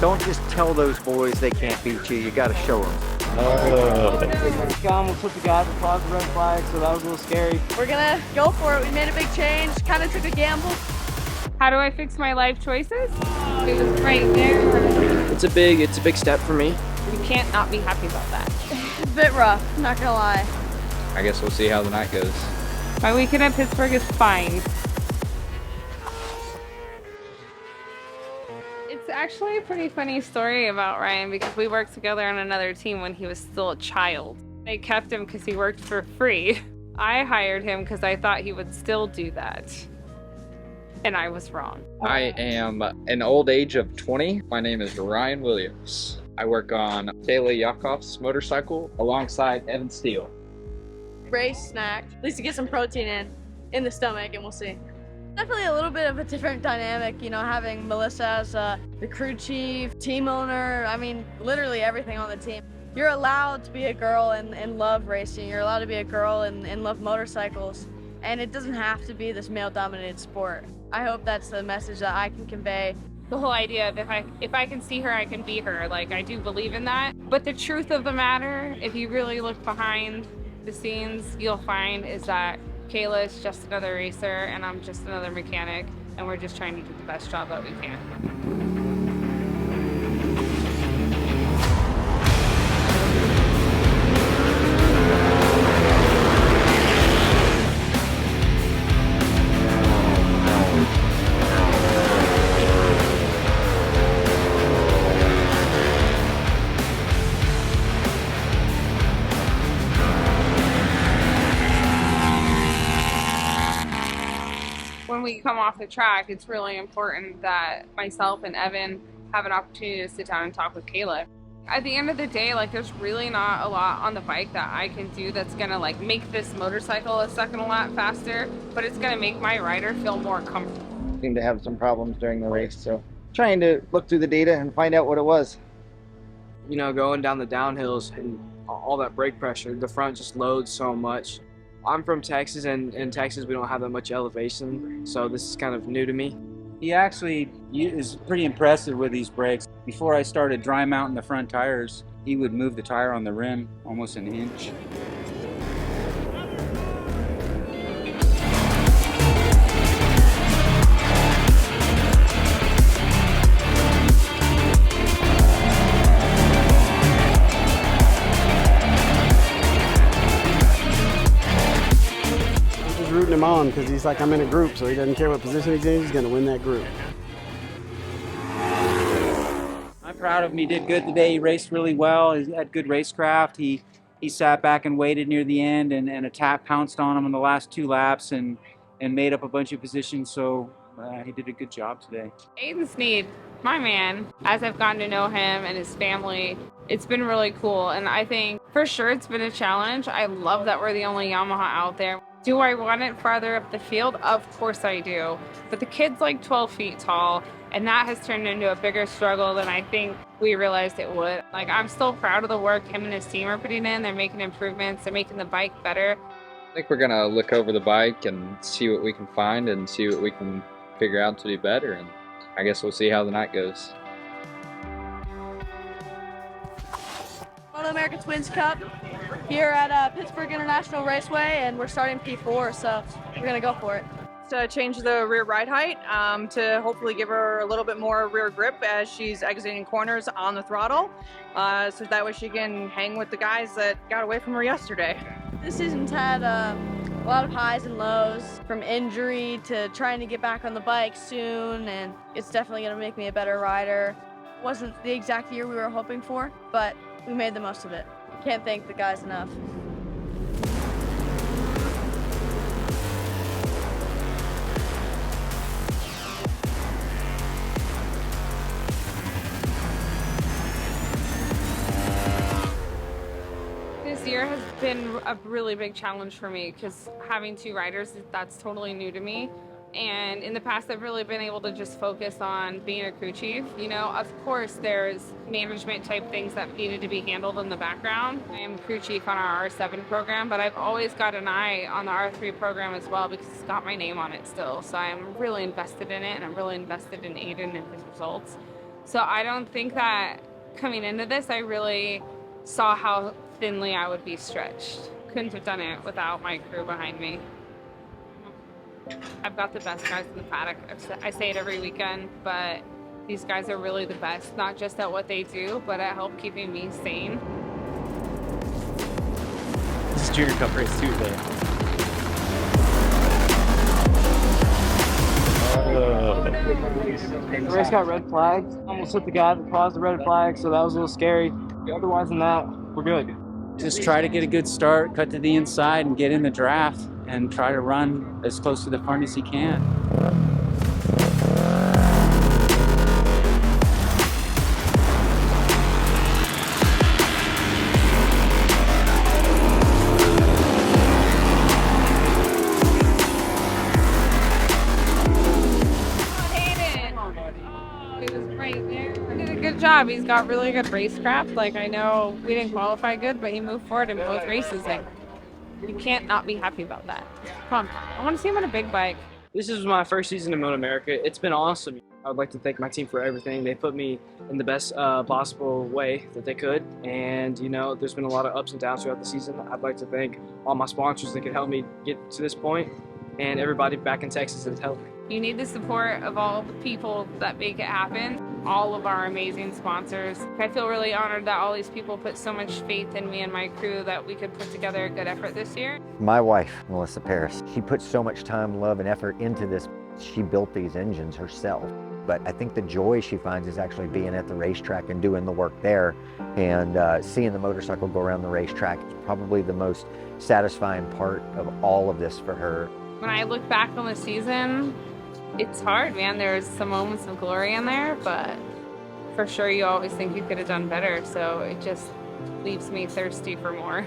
Don't just tell those boys they can't beat you. You got to show them. We almost put the guys across the red flag, so that was a little scary. We're gonna go for it. We made a big change, kind of took a gamble. How do I fix my life choices? It was right there. It's a big step for me. You can't not be happy about that. It's a bit rough, not gonna lie. I guess we'll see how the night goes. My weekend at Pittsburg is fine. It's actually a pretty funny story about Ryan because we worked together on another team when he was still a child. They kept him because he worked for free. I hired him because I thought he would still do that. And I was wrong. I am an old age of 20. My name is Ryan Williams. I work on Kayla Yaakov's motorcycle alongside Evan Steele. Race snack, at least to get some protein in the stomach, and we'll see. Definitely a little bit of a different dynamic, you know, having Melissa as the crew chief, team owner, I mean, literally everything on the team. You're allowed to be a girl and love racing. You're allowed to be a girl and love motorcycles. And it doesn't have to be this male-dominated sport. I hope that's the message that I can convey. The whole idea of if I can see her, I can be her. Like, I do believe in that. But the truth of the matter, if you really look behind the scenes, you'll find is that Kayla is just another racer and I'm just another mechanic, and we're just trying to do the best job that we can. When we come off the track, it's really important that myself and Evan have an opportunity to sit down and talk with Kayla. At the end of the day, like, there's really not a lot on the bike that I can do that's gonna like make this motorcycle a second a lot faster, but it's gonna make my rider feel more comfortable. Seemed to have some problems during the race, so trying to look through the data and find out what it was. You know, going down the downhills and all that brake pressure, the front just loads so much. I'm from Texas, and in Texas we don't have that much elevation, so this is kind of new to me. He actually is pretty impressive with these brakes. Before I started dry mounting the front tires, he would move the tire on the rim almost an inch. Rooting him on because he's like, I'm in a group, so he doesn't care what position he's in, he's going to win that group. I'm proud of him. He did good today. He raced really well. He had good racecraft. He sat back and waited near the end, and a tap pounced on him in the last 2 laps and made up a bunch of positions, so he did a good job today. Aiden Sneed, my man, as I've gotten to know him and his family, it's been really cool, and I think for sure it's been a challenge. I love that we're the only Yamaha out there. Do I want it farther up the field? Of course I do. But the kid's like 12 feet tall, and that has turned into a bigger struggle than I think we realized it would. Like, I'm still proud of the work him and his team are putting in. They're making improvements. They're making the bike better. I think we're gonna look over the bike and see what we can find and see what we can figure out to do better. And I guess we'll see how the night goes. MotoAmerica Twins Cup here at Pittsburg International Raceway, and we're starting P4, so we're gonna go for it. To change the rear ride height to hopefully give her a little bit more rear grip as she's exiting corners on the throttle, so that way she can hang with the guys that got away from her yesterday. This season's had a lot of highs and lows, from injury to trying to get back on the bike soon, and it's definitely gonna make me a better rider. Wasn't the exact year we were hoping for, but we made the most of it. Can't thank the guys enough. This year has been a really big challenge for me because having 2 riders, that's totally new to me. And in the past, I've really been able to just focus on being a crew chief. You know, of course, there's management type things that needed to be handled in the background. I am crew chief on our R7 program, but I've always got an eye on the R3 program as well because it's got my name on it still. So I'm really invested in it, and I'm really invested in Aiden and his results. So I don't think that coming into this, I really saw how thinly I would be stretched. Couldn't have done it without my crew behind me. I've got the best guys in the paddock. I say it every weekend, but these guys are really the best, not just at what they do, but at help keeping me sane. This is Junior Cup race Tuesday. The race got red flags. Almost hit the guy that caused the red flag, so that was a little scary. Otherwise than that, we're good. Just try to get a good start, cut to the inside, and get in the draft, and try to run as close to the front as he can. Good job. He's got really good racecraft. Like, I know we didn't qualify good, but he moved forward in both races. Like, you can't not be happy about that. Come on. I want to see him on a big bike. This is my first season in MotoAmerica. It's been awesome. I would like to thank my team for everything. They put me in the best possible way that they could. And, you know, there's been a lot of ups and downs throughout the season. I'd like to thank all my sponsors that could help me get to this point, and everybody back in Texas that's helped me. You need the support of all the people that make it happen, all of our amazing sponsors. I feel really honored that all these people put so much faith in me and my crew that we could put together a good effort this year. My wife, Melissa Paris, she put so much time, love, and effort into this. She built these engines herself. But I think the joy she finds is actually being at the racetrack and doing the work there, and seeing the motorcycle go around the racetrack is probably the most satisfying part of all of this for her. When I look back on the season, it's hard, man. There's some moments of glory in there, but for sure you always think you could have done better, so it just leaves me thirsty for more.